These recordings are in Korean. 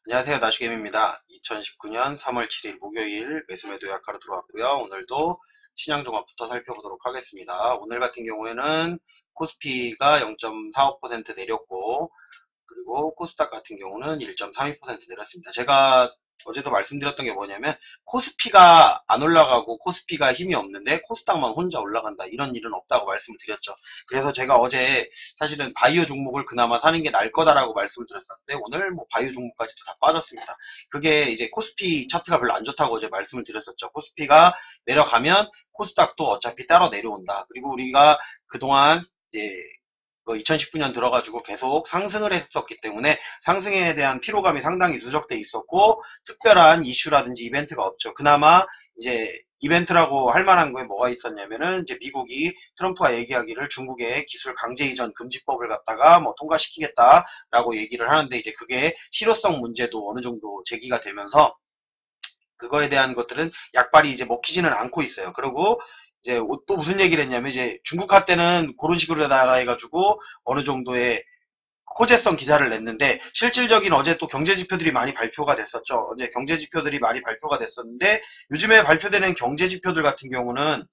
안녕하세요. 나시겜입니다. 2019년 3월 7일 목요일 매수매도 약화로 들어왔고요. 오늘도 신양종합부터 살펴보도록 하겠습니다. 오늘 같은 경우에는 코스피가 0.45% 내렸고, 그리고 코스닥 같은 경우는 1.32% 내렸습니다. 제가 어제도 말씀드렸던 게 뭐냐면 코스피가 안 올라가고 코스피가 힘이 없는데 코스닥만 혼자 올라간다, 이런 일은 없다고 말씀을 드렸죠. 그래서 제가 어제 사실은 바이오 종목을 그나마 사는 게 나을 거다라고 말씀을 드렸었는데 오늘 뭐 바이오 종목까지도 다 빠졌습니다. 그게 이제 코스피 차트가 별로 안 좋다고 어제 말씀을 드렸었죠. 코스피가 내려가면 코스닥도 어차피 따라 내려온다. 그리고 우리가 그동안 이제 2019년 들어가지고 계속 상승을 했었기 때문에 상승에 대한 피로감이 상당히 누적돼 있었고, 특별한 이슈라든지 이벤트가 없죠. 그나마 이제 이벤트라고 할 만한 거에 뭐가 있었냐면은, 이제 미국이 트럼프와 얘기하기를 중국의 기술 강제 이전 금지법을 갖다가 뭐 통과시키겠다라고 얘기를 하는데, 이제 그게 실효성 문제도 어느 정도 제기가 되면서 그거에 대한 것들은 약발이 이제 먹히지는 않고 있어요. 그리고 이제 또 무슨 얘기를 했냐면, 이제 중국 할 때는 그런 식으로 다가 해가지고 어느 정도의 호재성 기사를 냈는데, 실질적인 어제 또 경제 지표들이 많이 발표가 됐었죠. 어제 경제 지표들이 많이 발표가 됐었는데, 요즘에 발표되는 경제 지표들 같은 경우는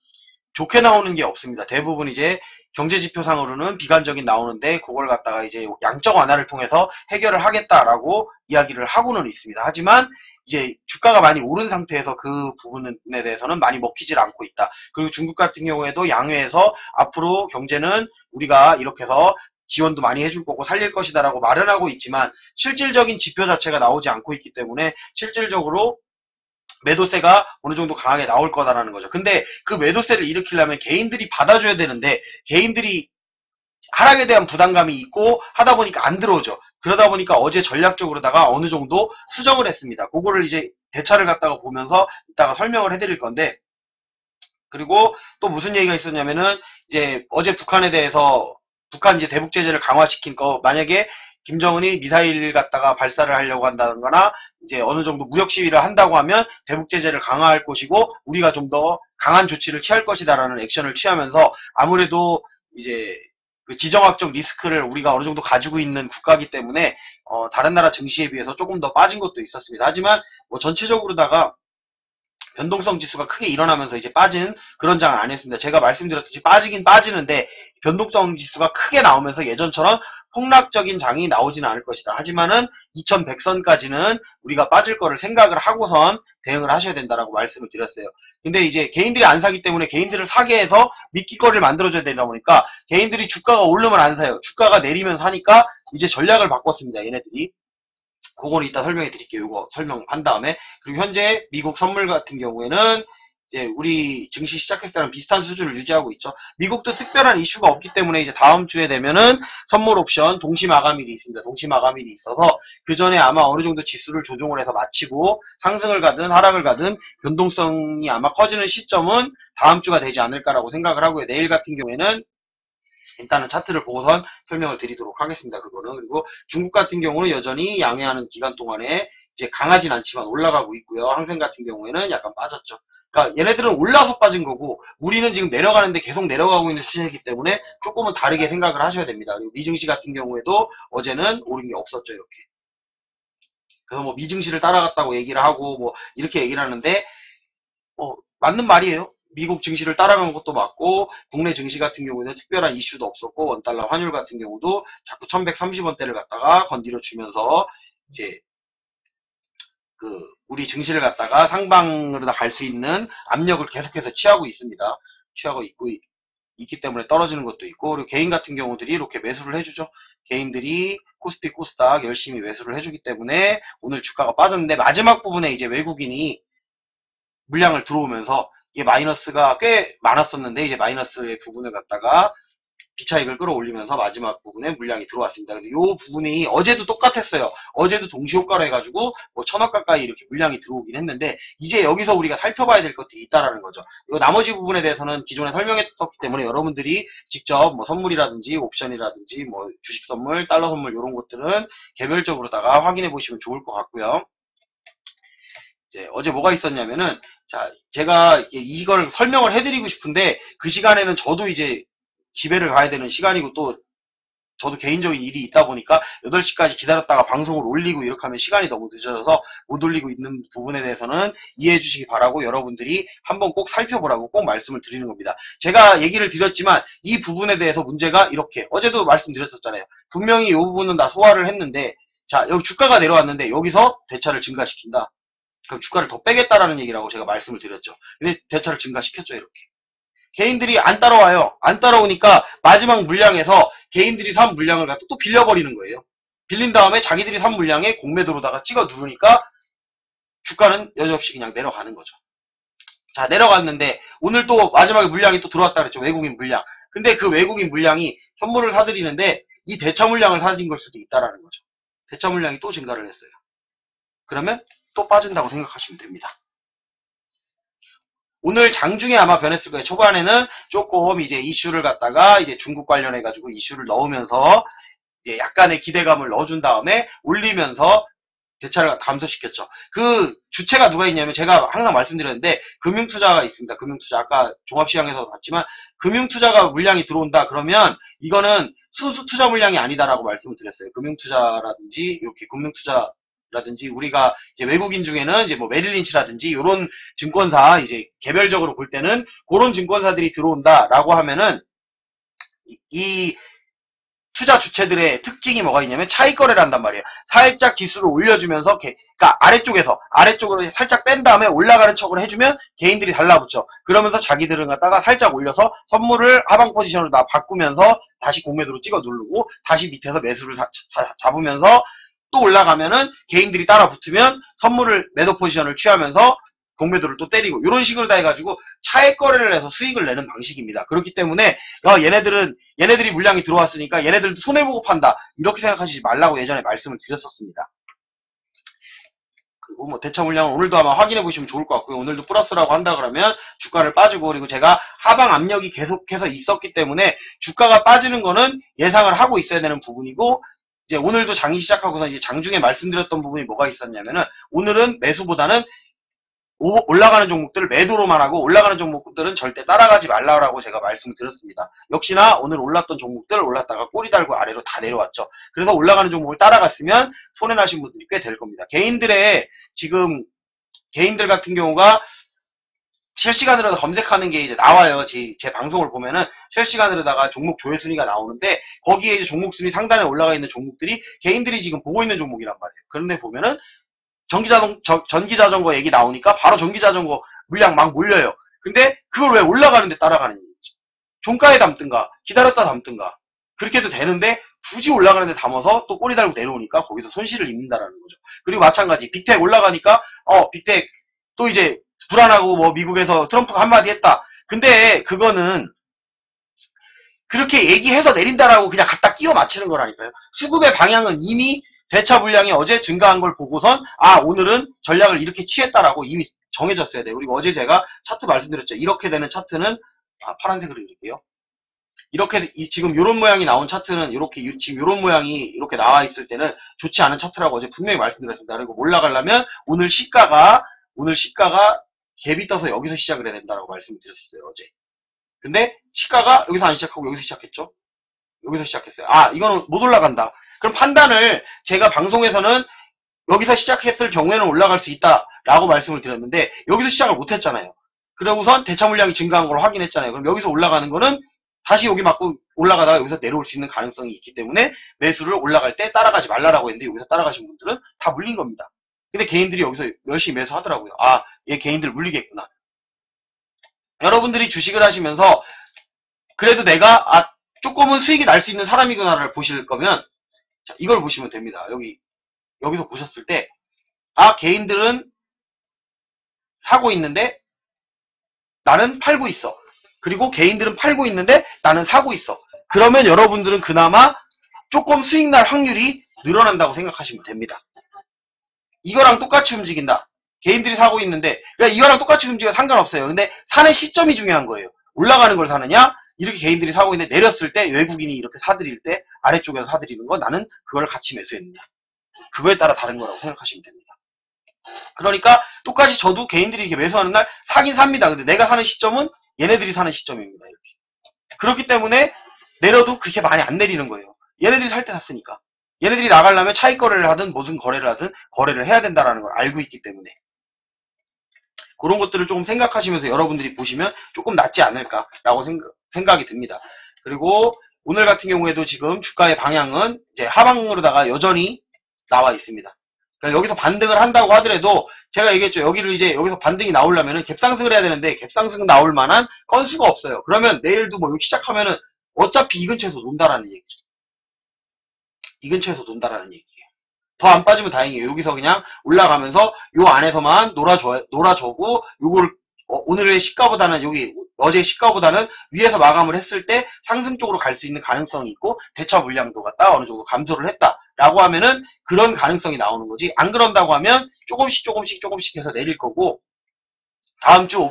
좋게 나오는 게 없습니다. 대부분 이제 경제지표상으로는 비관적인 나오는데, 그걸 갖다가 이제 양적 완화를 통해서 해결을 하겠다라고 이야기를 하고는 있습니다. 하지만 이제 주가가 많이 오른 상태에서 그 부분에 대해서는 많이 먹히질 않고 있다. 그리고 중국 같은 경우에도 양회에서 앞으로 경제는 우리가 이렇게 해서 지원도 많이 해줄 거고 살릴 것이다라고 말은 하고 있지만, 실질적인 지표 자체가 나오지 않고 있기 때문에 실질적으로 매도세가 어느 정도 강하게 나올 거다라는 거죠. 근데 그 매도세를 일으키려면 개인들이 받아줘야 되는데, 개인들이 하락에 대한 부담감이 있고 하다 보니까 안 들어오죠. 그러다 보니까 어제 전략적으로다가 어느 정도 수정을 했습니다. 그거를 이제 대차를 갖다가 보면서 이따가 설명을 해드릴 건데, 그리고 또 무슨 얘기가 있었냐면은, 이제 어제 북한에 대해서 북한 이제 대북 제재를 강화시킨 거, 만약에 김정은이 미사일 갖다가 발사를 하려고 한다는 거나 이제 어느 정도 무력 시위를 한다고 하면 대북 제재를 강화할 것이고 우리가 좀 더 강한 조치를 취할 것이다라는 액션을 취하면서, 아무래도 이제 그 지정학적 리스크를 우리가 어느 정도 가지고 있는 국가이기 때문에 다른 나라 증시에 비해서 조금 더 빠진 것도 있었습니다. 하지만 뭐 전체적으로다가 변동성 지수가 크게 일어나면서 이제 빠진 그런 장은 아니었습니다. 제가 말씀드렸듯이 빠지긴 빠지는데 변동성 지수가 크게 나오면서 예전처럼 폭락적인 장이 나오지는 않을 것이다. 하지만은 2100선까지는 우리가 빠질 거를 생각을 하고선 대응을 하셔야 된다라고 말씀을 드렸어요. 근데 이제 개인들이 안 사기 때문에 개인들을 사게 해서 미끼거리를 만들어줘야 되다 보니까 개인들이 주가가 오르면 안 사요. 주가가 내리면 사니까 이제 전략을 바꿨습니다. 얘네들이. 그거는 이따 설명해 드릴게요. 이거 설명한 다음에. 그리고 현재 미국 선물 같은 경우에는 이제 우리 증시 시작했을 때랑 비슷한 수준을 유지하고 있죠. 미국도 특별한 이슈가 없기 때문에 이제 다음 주에 되면은 선물 옵션 동시 마감일이 있습니다. 동시 마감일이 있어서 그 전에 아마 어느 정도 지수를 조정을 해서 마치고 상승을 가든 하락을 가든 변동성이 아마 커지는 시점은 다음 주가 되지 않을까라고 생각을 하고요. 내일 같은 경우에는 일단은 차트를 보고선 설명을 드리도록 하겠습니다. 그거는. 그리고 중국 같은 경우는 여전히 양해하는 기간 동안에 이제 강하진 않지만 올라가고 있고요. 항생 같은 경우에는 약간 빠졌죠. 그러니까 얘네들은 올라서 빠진 거고 우리는 지금 내려가는데 계속 내려가고 있는 추세이기 때문에 조금은 다르게 생각을 하셔야 됩니다. 그리고 미증시 같은 경우에도 어제는 오른 게 없었죠. 이렇게. 그래서 뭐 미증시를 따라갔다고 얘기를 하고 뭐 이렇게 얘기를 하는데, 맞는 말이에요. 미국 증시를 따라간 것도 맞고, 국내 증시 같은 경우에는 특별한 이슈도 없었고, 원달러 환율 같은 경우도 자꾸 1130원대를 갖다가 건드려 주면서, 이제, 우리 증시를 갖다가 상방으로 갈 수 있는 압력을 계속해서 취하고 있습니다. 취하고 있기 때문에 떨어지는 것도 있고, 그리고 개인 같은 경우들이 이렇게 매수를 해주죠. 개인들이 코스피, 코스닥 열심히 매수를 해주기 때문에 오늘 주가가 빠졌는데, 마지막 부분에 이제 외국인이 물량을 들어오면서 이게 마이너스가 꽤 많았었는데 이제 마이너스의 부분을 갖다가 비차익을 끌어올리면서 마지막 부분에 물량이 들어왔습니다. 근데 이 부분이 어제도 똑같았어요. 어제도 동시효과로 해가지고 뭐 1000억 가까이 이렇게 물량이 들어오긴 했는데, 이제 여기서 우리가 살펴봐야 될 것들이 있다라는 거죠. 이거 나머지 부분에 대해서는 기존에 설명했었기 때문에 여러분들이 직접 뭐 선물이라든지 옵션이라든지 뭐 주식 선물, 달러 선물 이런 것들은 개별적으로다가 확인해 보시면 좋을 것 같고요. 이제 어제 뭐가 있었냐면은, 자, 제가 이걸 설명을 해드리고 싶은데 그 시간에는 저도 이제 집에를 가야 되는 시간이고 또 저도 개인적인 일이 있다 보니까 8시까지 기다렸다가 방송을 올리고 이렇게 하면 시간이 너무 늦어져서 못 올리고 있는 부분에 대해서는 이해해 주시기 바라고 여러분들이 한번 꼭 살펴보라고 꼭 말씀을 드리는 겁니다. 제가 얘기를 드렸지만 이 부분에 대해서 문제가 이렇게 어제도 말씀드렸었잖아요. 분명히 이 부분은 다 소화를 했는데 자 여기 주가가 내려왔는데 여기서 대차를 증가시킨다. 그럼 주가를 더 빼겠다라는 얘기라고 제가 말씀을 드렸죠. 근데 대차를 증가시켰죠 이렇게. 개인들이 안 따라와요. 안 따라오니까 마지막 물량에서 개인들이 산 물량을 갖다 또 빌려버리는 거예요. 빌린 다음에 자기들이 산 물량에 공매도로다가 찍어 누르니까 주가는 여지없이 그냥 내려가는 거죠. 자, 내려갔는데 오늘 또 마지막에 물량이 또 들어왔다 그랬죠. 외국인 물량. 근데 그 외국인 물량이 현물을 사들이는데 이 대차 물량을 사들인 걸 수도 있다라는 거죠. 대차 물량이 또 증가를 했어요. 그러면 또 빠진다고 생각하시면 됩니다. 오늘 장중에 아마 변했을 거예요. 초반에는 조금 이제 이슈를 갖다가 이제 중국 관련해가지고 이슈를 넣으면서 이제 약간의 기대감을 넣어준 다음에 올리면서 대차를 감소시켰죠. 그 주체가 누가 있냐면 제가 항상 말씀드렸는데 금융투자가 있습니다. 금융투자. 아까 종합시장에서 봤지만 금융투자가 물량이 들어온다 그러면 이거는 순수 투자 물량이 아니다라고 말씀을 드렸어요. 금융투자라든지 이렇게 금융투자라든지 우리가 이제 외국인 중에는 이제 뭐 메릴린치라든지 이런 증권사 이제 개별적으로 볼 때는 그런 증권사들이 들어온다라고 하면은 이 투자 주체들의 특징이 뭐가 있냐면 차익 거래를 한단 말이에요. 살짝 지수를 올려주면서 그러니까 아래쪽으로 살짝 뺀 다음에 올라가는 척을 해주면 개인들이 달라붙죠. 그러면서 자기들은 갖다가 살짝 올려서 선물을 하방 포지션으로 다 바꾸면서 다시 공매도로 찍어 누르고 다시 밑에서 매수를 잡으면서 또 올라가면은 개인들이 따라 붙으면 선물을 매도 포지션을 취하면서 공매도를 또 때리고 이런 식으로 다 해가지고 차액 거래를 해서 수익을 내는 방식입니다. 그렇기 때문에 얘네들이 물량이 들어왔으니까 얘네들도 손해보고 판다 이렇게 생각하시지 말라고 예전에 말씀을 드렸었습니다. 그리고 뭐 대차 물량은 오늘도 아마 확인해 보시면 좋을 것 같고요. 오늘도 플러스라고 한다 그러면 주가를 빠지고 그리고 제가 하방 압력이 계속해서 있었기 때문에 주가가 빠지는 거는 예상을 하고 있어야 되는 부분이고 이제 오늘도 장이 시작하고서 이제 장중에 말씀드렸던 부분이 뭐가 있었냐면은 오늘은 매수보다는 올라가는 종목들을 매도로만 하고 올라가는 종목들은 절대 따라가지 말라고 제가 말씀을 드렸습니다. 역시나 오늘 올랐던 종목들 올랐다가 꼬리 달고 아래로 다 내려왔죠. 그래서 올라가는 종목을 따라갔으면 손해나신 분들이 꽤 될 겁니다. 개인들 같은 경우가 실시간으로 검색하는 게 이제 나와요. 제 방송을 보면은 실시간으로다가 종목 조회 순위가 나오는데 거기에 이제 종목 순위 상단에 올라가 있는 종목들이 개인들이 지금 보고 있는 종목이란 말이에요. 그런데 보면은 전기자전거 얘기 나오니까 바로 전기자전거 물량 막 몰려요. 근데 그걸 왜 올라가는데 따라가는 거지? 종가에 담든가 기다렸다 담든가 그렇게 해도 되는데 굳이 올라가는데 담아서 또 꼬리 달고 내려오니까 거기서 손실을 입는다라는 거죠. 그리고 마찬가지 빅텍 올라가니까 빅텍 또 이제 불안하고 뭐 미국에서 트럼프가 한마디 했다. 근데 그거는 그렇게 얘기해서 내린다라고 그냥 갖다 끼워 맞추는 거라니까요. 수급의 방향은 이미 대차 물량이 어제 증가한 걸 보고선 오늘은 전략을 이렇게 취했다라고 이미 정해졌어야 돼요. 그리고 어제 제가 차트 말씀드렸죠. 이렇게 되는 차트는 파란색으로 이렇게요. 이렇게 지금 이런 모양이 나온 차트는 이렇게 지금 이런 모양이 이렇게 나와 있을 때는 좋지 않은 차트라고 어제 분명히 말씀드렸습니다. 그리고 올라가려면 오늘 시가가 갭이 떠서 여기서 시작을 해야 된다라고 말씀드렸어요. 어제. 근데 시가가 여기서 안 시작하고 여기서 시작했죠. 여기서 시작했어요. 이거는 못 올라간다. 그럼 판단을 제가 방송에서는 여기서 시작했을 경우에는 올라갈 수 있다라고 말씀을 드렸는데 여기서 시작을 못 했잖아요. 그러고선 대차 물량이 증가한 걸 확인했잖아요. 그럼 여기서 올라가는 거는 다시 여기 맞고 올라가다가 여기서 내려올 수 있는 가능성이 있기 때문에 매수를 올라갈 때 따라가지 말라라고 했는데 여기서 따라가신 분들은 다 물린 겁니다. 근데 개인들이 여기서 열심히 매수하더라고요. 얘 개인들 물리겠구나. 여러분들이 주식을 하시면서 그래도 내가 조금은 수익이 날 수 있는 사람이구나를 보실 거면 자, 이걸 보시면 됩니다. 여기서 보셨을 때, 개인들은 사고 있는데, 나는 팔고 있어. 그리고 개인들은 팔고 있는데, 나는 사고 있어. 그러면 여러분들은 그나마 조금 수익 날 확률이 늘어난다고 생각하시면 됩니다. 이거랑 똑같이 움직인다. 개인들이 사고 있는데, 그러니까 이거랑 똑같이 움직여도 상관없어요. 근데 사는 시점이 중요한 거예요. 올라가는 걸 사느냐, 이렇게 개인들이 사고 있는데 내렸을 때 외국인이 이렇게 사들일 때 아래쪽에서 사들이는 거 나는 그걸 같이 매수했느냐. 그거에 따라 다른 거라고 생각하시면 됩니다. 그러니까 똑같이 저도 개인들이 이렇게 매수하는 날 사긴 삽니다. 근데 내가 사는 시점은 얘네들이 사는 시점입니다. 이렇게. 그렇기 때문에 내려도 그렇게 많이 안 내리는 거예요. 얘네들이 살 때 샀으니까. 얘네들이 나가려면 차익 거래를 하든 무슨 거래를 하든 거래를 해야 된다라는 걸 알고 있기 때문에 그런 것들을 조금 생각하시면서 여러분들이 보시면 조금 낫지 않을까라고 생각이 듭니다. 그리고 오늘 같은 경우에도 지금 주가의 방향은 이제 하방으로다가 여전히 나와 있습니다. 그러니까 여기서 반등을 한다고 하더라도 제가 얘기했죠. 여기를 이제 여기서 반등이 나오려면은 갭상승을 해야 되는데 갭상승 나올 만한 건수가 없어요. 그러면 내일도 뭐 여기 시작하면은 어차피 이 근처에서 논다라는 얘기죠. 이 근처에서 논다라는 얘기예요. 더 안 빠지면 다행이에요. 여기서 그냥 올라가면서 요 안에서만 놀아줘고 요걸 오늘의 시가보다는 여기 어제 시가보다는 위에서 마감을 했을 때 상승 쪽으로 갈 수 있는 가능성이 있고 대차 물량도 갖다 어느 정도 감소를 했다라고 하면은 그런 가능성이 나오는 거지. 안 그런다고 하면 조금씩 해서 내릴 거고 다음 주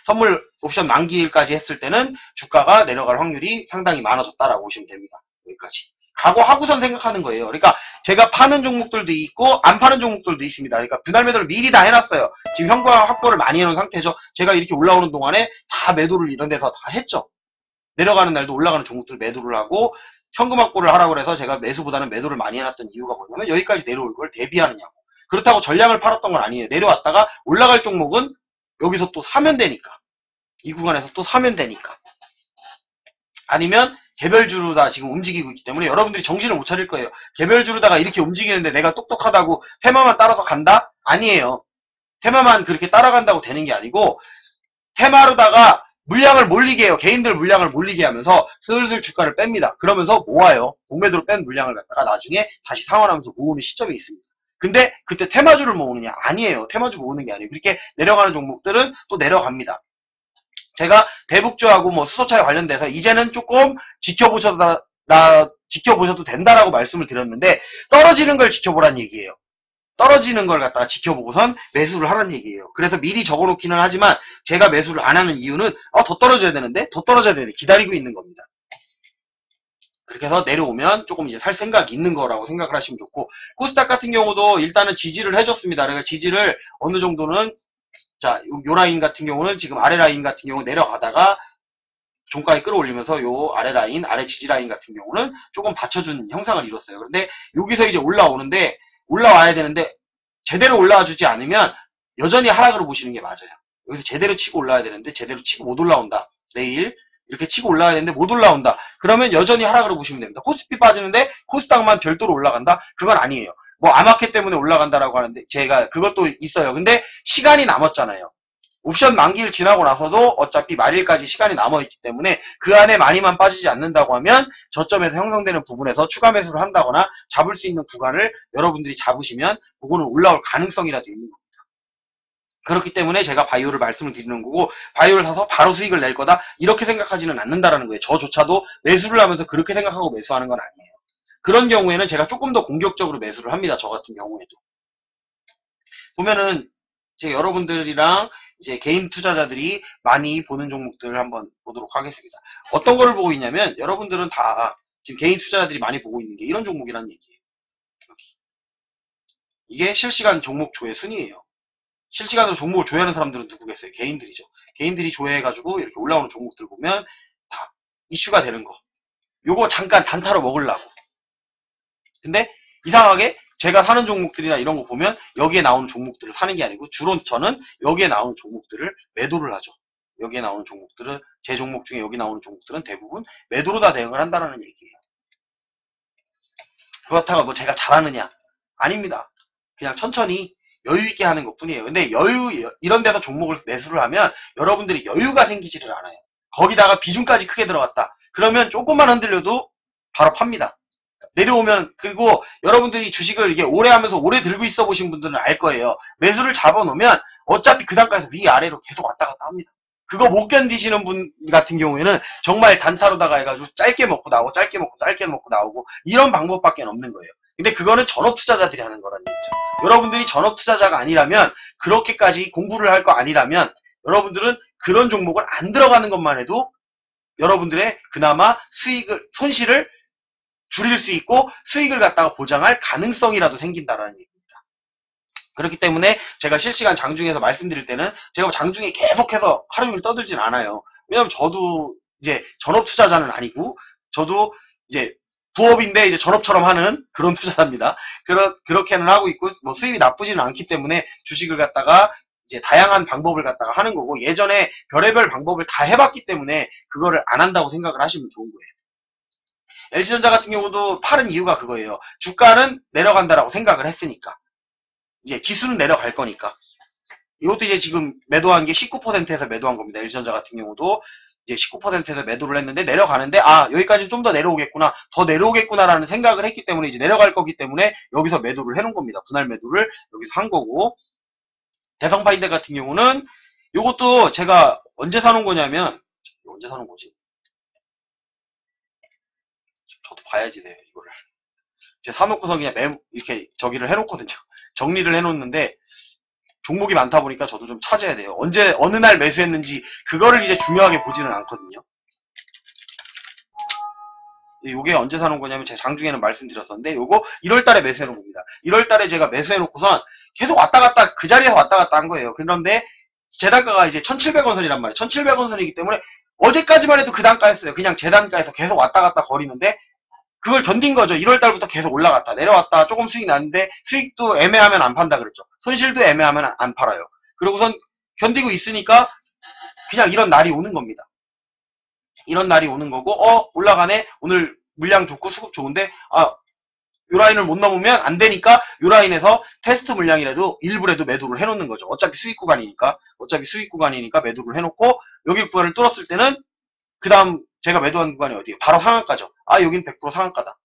선물 옵션 만기일까지 했을 때는 주가가 내려갈 확률이 상당히 많아졌다라고 보시면 됩니다. 여기까지. 각오하고선 생각하는 거예요. 그러니까 제가 파는 종목들도 있고 안 파는 종목들도 있습니다. 그러니까 분할 매도를 미리 다 해놨어요. 지금 현금 확보를 많이 해놓은 상태죠. 제가 이렇게 올라오는 동안에 다 매도를 이런 데서 다 했죠. 내려가는 날도 올라가는 종목들 매도를 하고 현금 확보를 하라고 해서 제가 매수보다는 매도를 많이 해놨던 이유가 뭐냐면 여기까지 내려올 걸 대비하느냐고. 그렇다고 전량을 팔았던 건 아니에요. 내려왔다가 올라갈 종목은 여기서 또 사면 되니까. 이 구간에서 또 사면 되니까. 아니면 개별주로다 지금 움직이고 있기 때문에 여러분들이 정신을 못 차릴 거예요. 개별주로다가 이렇게 움직이는데 내가 똑똑하다고 테마만 따라서 간다? 아니에요. 테마만 그렇게 따라간다고 되는 게 아니고 테마로다가 물량을 몰리게 해요. 개인들 물량을 몰리게 하면서 슬슬 주가를 뺍니다. 그러면서 모아요. 공매도로 뺀 물량을 갖다가 나중에 다시 상환하면서 모으는 시점이 있습니다. 근데 그때 테마주를 모으느냐? 아니에요. 테마주 모으는 게 아니에요. 그렇게 내려가는 종목들은 또 내려갑니다. 제가 대북주하고 뭐 수소차에 관련돼서 이제는 조금 지켜보셔도 된다라고 말씀을 드렸는데 떨어지는 걸 지켜보란 얘기예요. 떨어지는 걸 갖다가 지켜보고선 매수를 하라는 얘기예요. 그래서 미리 적어놓기는 하지만 제가 매수를 안 하는 이유는 더 떨어져야 되는데 기다리고 있는 겁니다. 그렇게 해서 내려오면 조금 이제 살 생각이 있는 거라고 생각을 하시면 좋고 코스닥 같은 경우도 일단은 지지를 해줬습니다. 그러니까 지지를 어느 정도는 자, 요 라인 같은 경우는 지금 아래 라인 같은 경우 내려가다가 종가에 끌어올리면서 요 아래 라인, 아래 지지 라인 같은 경우는 조금 받쳐준 형상을 이뤘어요. 그런데 여기서 이제 올라와야 되는데 제대로 올라와 주지 않으면 여전히 하락으로 보시는 게 맞아요. 여기서 제대로 치고 올라와야 되는데 제대로 치고 못 올라온다. 내일 이렇게 치고 올라와야 되는데 못 올라온다. 그러면 여전히 하락으로 보시면 됩니다. 코스피 빠지는데 코스닥만 별도로 올라간다? 그건 아니에요. 뭐 아마켓 때문에 올라간다라고 하는데 제가 그것도 있어요. 근데 시간이 남았잖아요. 옵션 만기일 지나고 나서도 어차피 말일까지 시간이 남아있기 때문에 그 안에 많이만 빠지지 않는다고 하면 저점에서 형성되는 부분에서 추가 매수를 한다거나 잡을 수 있는 구간을 여러분들이 잡으시면 그거는 올라올 가능성이라도 있는 겁니다. 그렇기 때문에 제가 바이오를 말씀을 드리는 거고 바이오를 사서 바로 수익을 낼 거다 이렇게 생각하지는 않는다라는 거예요. 저조차도 매수를 하면서 그렇게 생각하고 매수하는 건 아니에요. 그런 경우에는 제가 조금 더 공격적으로 매수를 합니다. 저 같은 경우에도. 보면은 이제 여러분들이랑 이제 개인 투자자들이 많이 보는 종목들을 한번 보도록 하겠습니다. 어떤 거를 보고 있냐면 여러분들은 다 지금 개인 투자자들이 많이 보고 있는 게 이런 종목이라는 얘기예요. 여기. 이게 실시간 종목 조회 순위예요. 실시간으로 종목을 조회하는 사람들은 누구겠어요? 개인들이죠. 개인들이 조회해가지고 이렇게 올라오는 종목들 보면 다 이슈가 되는 거. 요거 잠깐 단타로 먹으려고. 근데 이상하게 제가 사는 종목들이나 이런 거 보면 여기에 나오는 종목들을 사는 게 아니고 주로 저는 여기에 나오는 종목들을 매도를 하죠. 여기에 나오는 종목들은 제 종목 중에 여기 나오는 종목들은 대부분 매도로 다 대응을 한다는 얘기예요. 그렇다고 뭐 제가 잘하느냐? 아닙니다. 그냥 천천히 여유 있게 하는 것 뿐이에요. 근데 이런 데서 종목을 매수를 하면 여러분들이 여유가 생기지를 않아요. 거기다가 비중까지 크게 들어갔다. 그러면 조금만 흔들려도 바로 팝니다. 내려오면 그리고 여러분들이 주식을 이게 오래 하면서 오래 들고 있어 보신 분들은 알 거예요. 매수를 잡아놓으면 어차피 그 단가에서 위아래로 계속 왔다 갔다 합니다. 그거 못 견디시는 분 같은 경우에는 정말 단타로다가 해가지고 짧게 먹고 나오고 짧게 먹고 나오고 이런 방법밖에 없는 거예요. 근데 그거는 전업 투자자들이 하는 거란 얘기죠. 여러분들이 전업 투자자가 아니라면 그렇게까지 공부를 할 거 아니라면 여러분들은 그런 종목을 안 들어가는 것만 해도 여러분들의 그나마 손실을 줄일 수 있고 수익을 갖다가 보장할 가능성이라도 생긴다라는 얘기입니다. 그렇기 때문에 제가 실시간 장중에서 말씀드릴 때는 제가 장중에 계속해서 하루 종일 떠들진 않아요. 왜냐면 저도 이제 전업 투자자는 아니고 저도 이제 부업인데 이제 전업처럼 하는 그런 투자자입니다. 그렇게는 하고 있고, 뭐 수입이 나쁘지는 않기 때문에 주식을 갖다가 이제 다양한 방법을 갖다가 하는 거고, 예전에 별의별 방법을 다 해봤기 때문에 그거를 안 한다고 생각을 하시면 좋은 거예요. LG전자 같은 경우도 팔은 이유가 그거예요. 주가는 내려간다라고 생각을 했으니까. 이제 지수는 내려갈 거니까. 이것도 이제 지금 매도한 게 19%에서 매도한 겁니다. LG전자 같은 경우도 이제 19%에서 매도를 했는데 내려가는데, 아, 여기까지는 좀 더 내려오겠구나, 더 내려오겠구나라는 생각을 했기 때문에 이제 내려갈 거기 때문에 여기서 매도를 해놓은 겁니다. 분할 매도를 여기서 한 거고, 대성파인드 같은 경우는 요것도 제가 언제 사놓은 거냐면, 언제 사놓은 거지? 저도 봐야지 돼요, 이거를. 제가 사놓고서 그냥 이렇게 저기를 해놓거든요. 정리를 해놓는데, 종목이 많다 보니까 저도 좀 찾아야 돼요. 언제, 어느 날 매수했는지, 그거를 이제 중요하게 보지는 않거든요. 요게 언제 사놓은 거냐면, 제가 장중에는 말씀드렸었는데, 요거 1월달에 매수해놓은 겁니다. 1월달에 제가 매수해놓고선 계속 왔다 갔다, 그 자리에서 왔다 갔다 한 거예요. 그런데, 제 단가가 이제 1,700원 선이란 말이에요. 1,700원 선이기 때문에, 어제까지만 해도 그 단가였어요. 그냥 제 단가에서 계속 왔다 갔다 거리는데, 그걸 견딘 거죠. 1월달부터 계속 올라갔다 내려왔다 조금 수익 났는데, 수익도 애매하면 안 판다 그랬죠. 손실도 애매하면 안 팔아요. 그리고선 견디고 있으니까 그냥 이런 날이 오는 겁니다. 이런 날이 오는 거고, 올라가네, 오늘 물량 좋고 수급 좋은데, 요 라인을 못 넘으면 안 되니까 요 라인에서 테스트 물량이라도 일부라도 매도를 해놓는 거죠. 어차피 수익 구간이니까 매도를 해놓고, 여기 구간을 뚫었을 때는 그 다음 제가 매도한 구간이 어디예요? 바로 상한가죠. 여긴 100% 상한가다.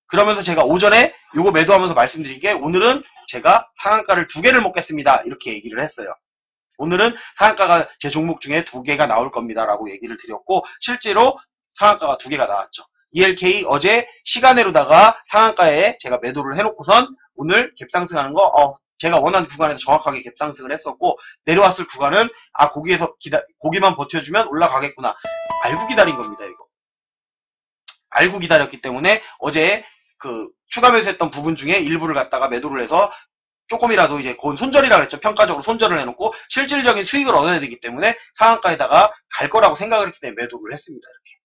그러면서 제가 오전에 요거 매도하면서 말씀드린 게, 오늘은 제가 상한가를 2개를 먹겠습니다, 이렇게 얘기를 했어요. 오늘은 상한가가 제 종목 중에 2개가 나올 겁니다 라고 얘기를 드렸고, 실제로 상한가가 2개가 나왔죠. ELK 어제 시간으로다가 상한가에 제가 매도를 해놓고선 오늘 갭상승하는 거, 제가 원하는 구간에서 정확하게 갭상승을 했었고, 내려왔을 구간은 고기만 버텨주면 올라가겠구나 알고 기다린 겁니다. 이거 알고 기다렸기 때문에 어제 그 추가 매수했던 부분 중에 일부를 갖다가 매도를 해서 조금이라도 이제 그건 손절이라 그랬죠. 평가적으로 손절을 해놓고 실질적인 수익을 얻어야 되기 때문에 상한가에다가 갈 거라고 생각을 했기 때문에 매도를 했습니다. 이렇게.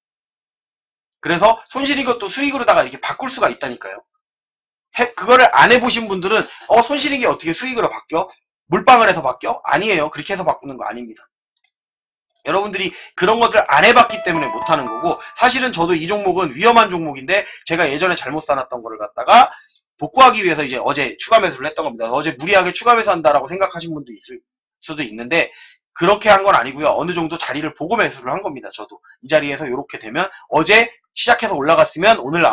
그래서 손실인 것도 수익으로다가 이렇게 바꿀 수가 있다니까요. 그거를 안 해보신 분들은 손실인 게 어떻게 수익으로 바뀌어? 몰빵을 해서 바뀌어? 아니에요. 그렇게 해서 바꾸는 거 아닙니다. 여러분들이 그런 것들을 안 해봤기 때문에 못하는 거고, 사실은 저도 이 종목은 위험한 종목인데 제가 예전에 잘못 사놨던 거를 갖다가 복구하기 위해서 이제 어제 추가 매수를 했던 겁니다. 어제 무리하게 추가 매수한다라고 생각하신 분도 있을 수도 있는데, 그렇게 한 건 아니고요. 어느 정도 자리를 보고 매수를 한 겁니다. 저도 이 자리에서 이렇게 되면, 어제 시작해서 올라갔으면 오늘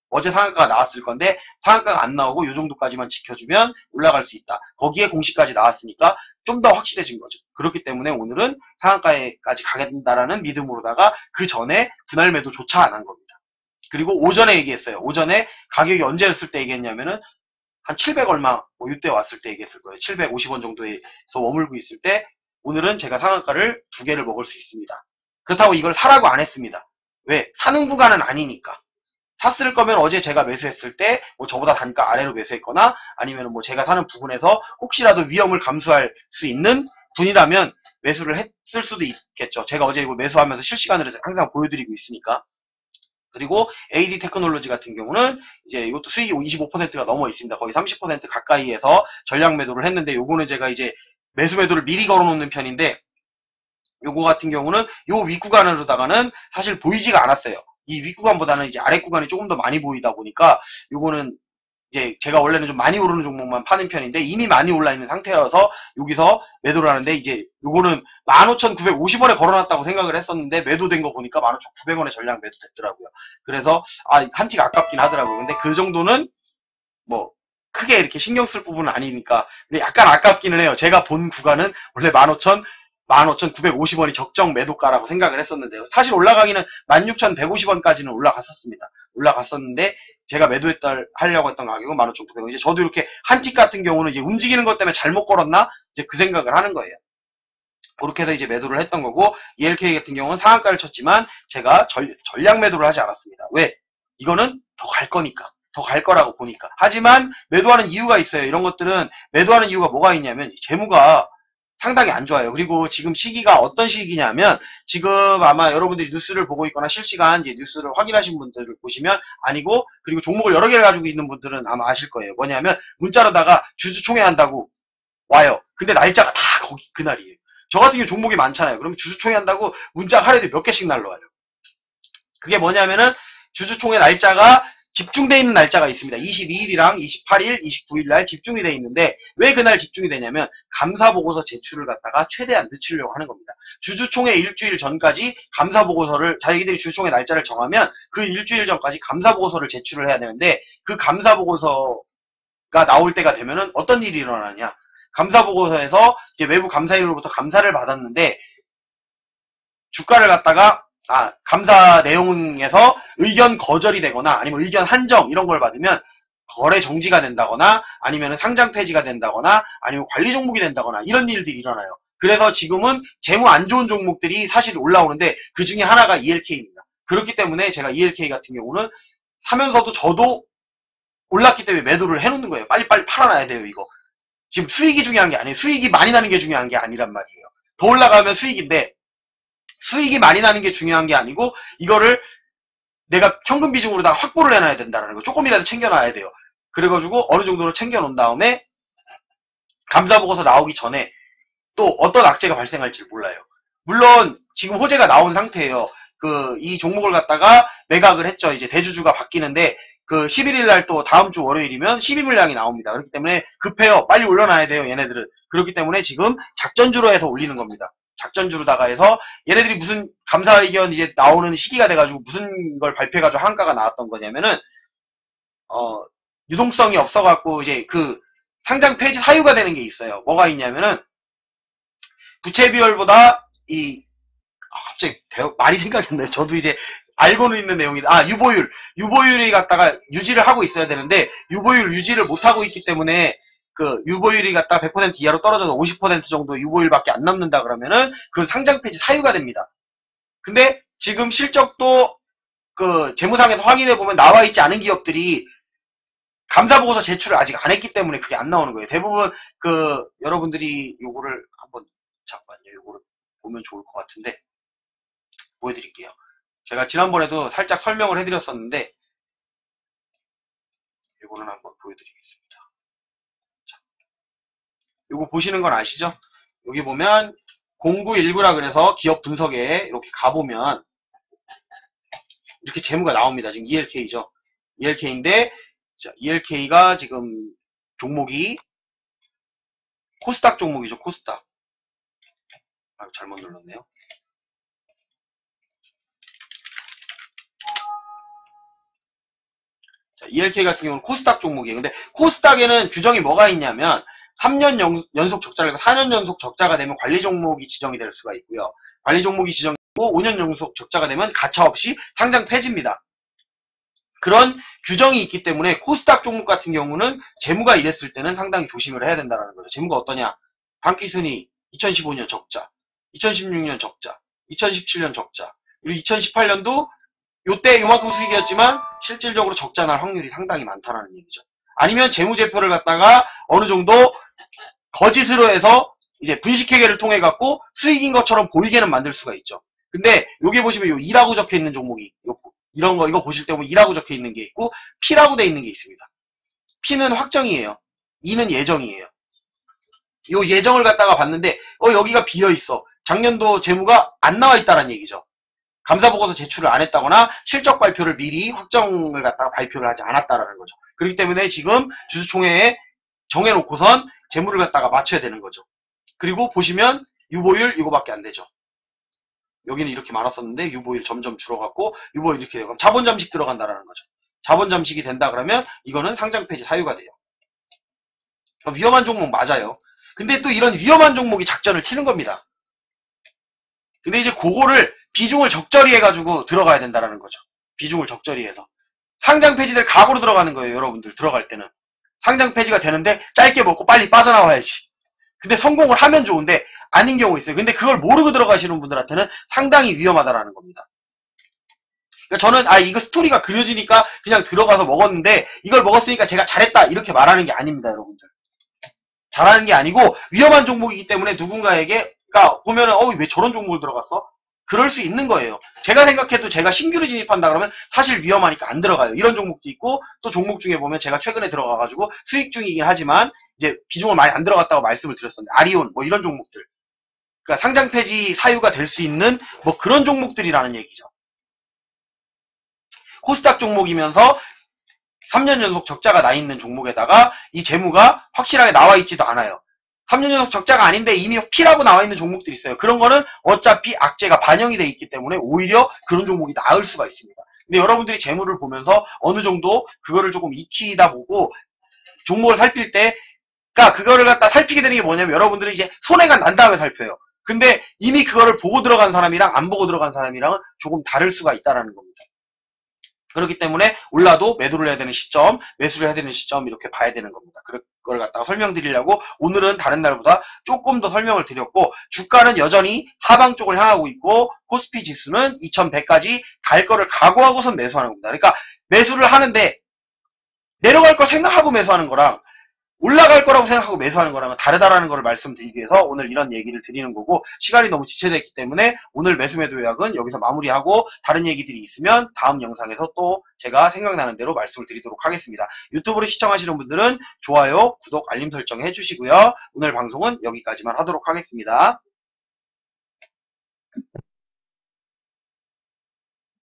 어제 상한가가 나왔을 건데 상한가가 안 나오고 이 정도까지만 지켜주면 올라갈 수 있다. 거기에 공시까지 나왔으니까 좀 더 확실해진 거죠. 그렇기 때문에 오늘은 상한가에까지 가겠다라는 믿음으로다가 그 전에 분할 매도조차 안 한 겁니다. 그리고 오전에 얘기했어요. 오전에 가격이 언제였을 때 얘기했냐면은 한 700 얼마, 뭐 이때 왔을 때 얘기했을 거예요. 750원 정도에서 머물고 있을 때, 오늘은 제가 상한가를 2개를 먹을 수 있습니다. 그렇다고 이걸 사라고 안 했습니다. 왜? 사는 구간은 아니니까. 샀을 거면 어제 제가 매수했을 때 뭐 저보다 단가 아래로 매수했거나, 아니면 뭐 제가 사는 부분에서 혹시라도 위험을 감수할 수 있는 분이라면 매수를 했을 수도 있겠죠. 제가 어제 이걸 매수하면서 실시간으로 항상 보여드리고 있으니까. 그리고 AD 테크놀로지 같은 경우는 이제 이것도 수익이 25%가 넘어 있습니다. 거의 30% 가까이에서 전량 매도를 했는데, 요거는 제가 이제 매수 매도를 미리 걸어놓는 편인데, 요거 같은 경우는 요 윗구간으로다가는 사실 보이지가 않았어요. 이 윗구간보다는 이제 아랫구간이 조금 더 많이 보이다 보니까 요거는 이제 제가 원래는 좀 많이 오르는 종목만 파는 편인데, 이미 많이 올라 있는 상태여서 여기서 매도를 하는데, 이제 요거는 15,950원에 걸어놨다고 생각을 했었는데 매도된 거 보니까 15,900원에 전량 매도됐더라고요. 그래서 한 티가 아깝긴 하더라고요. 근데 그 정도는 뭐 크게 이렇게 신경 쓸 부분은 아니니까. 근데 약간 아깝기는 해요. 제가 본 구간은 원래 15,950원이 적정 매도가라고 생각을 했었는데요. 사실 올라가기는 16,150원까지는 올라갔었는데, 제가 하려고 했던 가격은 15,900원. 이제 저도 이렇게 한 틱 같은 경우는 이제 움직이는 것 때문에 잘못 걸었나? 이제 그 생각을 하는 거예요. 그렇게 해서 이제 매도를 했던 거고, ELK 같은 경우는 상한가를 쳤지만 제가 전량 매도를 하지 않았습니다. 왜? 이거는 더 갈 거니까. 더 갈 거라고 보니까. 하지만 매도하는 이유가 있어요. 이런 것들은 매도하는 이유가 뭐가 있냐면, 재무가 상당히 안 좋아요. 그리고 지금 시기가 어떤 시기냐면 지금 아마 여러분들이 뉴스를 보고 있거나 실시간 이제 뉴스를 확인하신 분들을 보시면 아니고 그리고 종목을 여러 개를 가지고 있는 분들은 아마 아실 거예요. 뭐냐면 문자로다가 주주총회 한다고 와요. 근데 날짜가 다 거기 그날이에요. 저 같은 경우 종목이 많잖아요. 그러면 주주총회 한다고 문자가 하루에도 몇 개씩 날라와요. 그게 뭐냐면은 주주총회 날짜가 집중되어 있는 날짜가 있습니다. 22일이랑 28일, 29일 날 집중이 되어 있는데 왜 그날 집중이 되냐면 감사보고서 제출을 갖다가 최대한 늦추려고 하는 겁니다. 주주총회 일주일 전까지 감사보고서를 자기들이 주주총회 날짜를 정하면 그 일주일 전까지 감사보고서를 제출을 해야 되는데 그 감사보고서가 나올 때가 되면은 어떤 일이 일어나냐. 감사보고서에서 이제 외부 감사인으로부터 감사를 받았는데 주가를 갖다가 감사 내용에서 의견 거절이 되거나 아니면 의견 한정 이런 걸 받으면 거래 정지가 된다거나 아니면 상장 폐지가 된다거나 아니면 관리 종목이 된다거나 이런 일들이 일어나요. 그래서 지금은 재무 안 좋은 종목들이 사실 올라오는데 그 중에 하나가 ELK입니다. 그렇기 때문에 제가 ELK 같은 경우는 사면서도 저도 올랐기 때문에 매도를 해놓는 거예요. 빨리빨리 팔아놔야 돼요, 이거. 지금 수익이 중요한 게 아니에요. 수익이 많이 나는 게 중요한 게 아니란 말이에요. 더 올라가면 수익인데 수익이 많이 나는 게 중요한 게 아니고 이거를 내가 현금 비중으로 다 확보를 해놔야 된다는 거. 조금이라도 챙겨놔야 돼요. 그래가지고 어느 정도로 챙겨놓은 다음에 감사보고서 나오기 전에 또 어떤 악재가 발생할지 몰라요. 물론 지금 호재가 나온 상태예요. 이 종목을 갖다가 매각을 했죠. 이제 대주주가 바뀌는데 11일 날 또 다음 주 월요일이면 12물량이 나옵니다. 그렇기 때문에 급해요. 빨리 올려놔야 돼요. 얘네들은. 그렇기 때문에 지금 작전주로 해서 올리는 겁니다. 작전주로다가 해서 얘네들이 무슨 감사 의견 이제 나오는 시기가 돼가지고 무슨 걸 발표해가지고 한가가 나왔던 거냐면은 유동성이 없어갖고 이제 상장 폐지 사유가 되는 게 있어요. 뭐가 있냐면은 부채 비율보다 갑자기 말이 생각이 안 나요. 저도 이제 알고는 있는 내용이다. 유보율이 갖다가 유지를 하고 있어야 되는데 유보율 유지를 못하고 있기 때문에 유보율이 갖다 100% 이하로 떨어져서 50% 정도 유보율밖에 안 남는다 그러면은 상장 폐지 사유가 됩니다. 근데 지금 실적도 재무상에서 확인해 보면 나와 있지 않은 기업들이 감사보고서 제출을 아직 안 했기 때문에 그게 안 나오는 거예요. 대부분 여러분들이 요거를 한번 잠깐만요. 요거를 보면 좋을 것 같은데 보여드릴게요. 제가 지난번에도 살짝 설명을 해드렸었는데 요거는 한번 보여드리겠습니다. 요거 보시는 건 아시죠? 여기 보면 0919라 그래서 기업 분석에 이렇게 가보면 이렇게 재무가 나옵니다. 지금 ELK죠. ELK인데 ELK가 지금 종목이 코스닥 종목이죠. 코스닥. 잘못 눌렀네요. ELK 같은 경우는 코스닥 종목이에요. 근데 코스닥에는 규정이 뭐가 있냐면 3년 연속 적자가 4년 연속 적자가 되면 관리 종목이 지정이 될 수가 있고요. 관리 종목이 지정되고 5년 연속 적자가 되면 가차없이 상장 폐지입니다. 그런 규정이 있기 때문에 코스닥 종목 같은 경우는 재무가 이랬을 때는 상당히 조심을 해야 된다는 거죠. 재무가 어떠냐? 단기순이 2015년 적자, 2016년 적자, 2017년 적자, 그리고 2018년도 요때 요만큼 수익이었지만 실질적으로 적자 날 확률이 상당히 많다는 얘기죠. 아니면 재무제표를 갖다가 어느 정도 거짓으로 해서 이제 분식회계를 통해 갖고 수익인 것처럼 보이게는 만들 수가 있죠. 근데 여기 보시면 요 2라고 적혀 있는 종목이 이거 보실 때 보면 2라고 적혀 있는 게 있고 P라고 돼 있는 게 있습니다. P는 확정이에요. 2는 예정이에요. 요 예정을 갖다가 봤는데 여기가 비어 있어. 작년도 재무가 안 나와 있다는 얘기죠. 감사보고서 제출을 안 했다거나 실적 발표를 미리 확정을 갖다가 발표를 하지 않았다라는 거죠. 그렇기 때문에 지금 주주총회에 정해놓고선 재무를 갖다가 맞춰야 되는 거죠. 그리고 보시면 유보율 이거밖에 안 되죠. 여기는 이렇게 많았었는데 유보율 점점 줄어갖고 유보율 이렇게 되고 자본 잠식 들어간다라는 거죠. 자본 잠식이 된다 그러면 이거는 상장 폐지 사유가 돼요. 위험한 종목 맞아요. 근데 또 이런 위험한 종목이 작전을 치는 겁니다. 근데 이제 그거를 비중을 적절히 해가지고 들어가야 된다라는 거죠. 비중을 적절히 해서. 상장 폐지될 각오로 들어가는 거예요. 여러분들 들어갈 때는. 상장 폐지가 되는데 짧게 먹고 빨리 빠져나와야지. 근데 성공을 하면 좋은데 아닌 경우 있어요. 근데 그걸 모르고 들어가시는 분들한테는 상당히 위험하다라는 겁니다. 그러니까 저는 이거 스토리가 그려지니까 그냥 들어가서 먹었는데 이걸 먹었으니까 제가 잘했다 이렇게 말하는 게 아닙니다. 여러분들. 잘하는 게 아니고 위험한 종목이기 때문에 누군가에게가 보면은 왜 저런 종목을 들어갔어? 그럴 수 있는 거예요. 제가 생각해도 제가 신규로 진입한다 그러면 사실 위험하니까 안 들어가요. 이런 종목도 있고 또 종목 중에 보면 제가 최근에 들어가가지고 수익 중이긴 하지만 이제 비중을 많이 안 들어갔다고 말씀을 드렸었는데 아리온 뭐 이런 종목들 그러니까 상장 폐지 사유가 될 수 있는 뭐 그런 종목들이라는 얘기죠. 코스닥 종목이면서 3년 연속 적자가 나 있는 종목에다가 이 재무가 확실하게 나와 있지도 않아요. 3년 연속 적자가 아닌데 이미 P라고 나와 있는 종목들이 있어요. 그런 거는 어차피 악재가 반영이 돼 있기 때문에 오히려 그런 종목이 나을 수가 있습니다. 근데 여러분들이 재무를 보면서 어느 정도 그거를 조금 익히다 보고 종목을 살필 때 그러니까 그거를 갖다 살피게 되는 게 뭐냐면 여러분들이 이제 손해가 난 다음에 살펴요. 근데 이미 그거를 보고 들어간 사람이랑 안 보고 들어간 사람이랑은 조금 다를 수가 있다는 겁니다. 그렇기 때문에 올라도 매도를 해야 되는 시점, 매수를 해야 되는 시점 이렇게 봐야 되는 겁니다. 그걸 갖다가 설명드리려고 오늘은 다른 날보다 조금 더 설명을 드렸고 주가는 여전히 하방 쪽을 향하고 있고 코스피 지수는 2100까지 갈 거를 각오하고선 매수하는 겁니다. 그러니까 매수를 하는데 내려갈 거 생각하고 매수하는 거랑 올라갈 거라고 생각하고 매수하는 거랑은 다르다라는 걸 말씀드리기 위해서 오늘 이런 얘기를 드리는 거고 시간이 너무 지체됐기 때문에 오늘 매수 매도 요약은 여기서 마무리하고 다른 얘기들이 있으면 다음 영상에서 또 제가 생각나는 대로 말씀을 드리도록 하겠습니다. 유튜브로 시청하시는 분들은 좋아요, 구독, 알림 설정 해주시고요. 오늘 방송은 여기까지만 하도록 하겠습니다.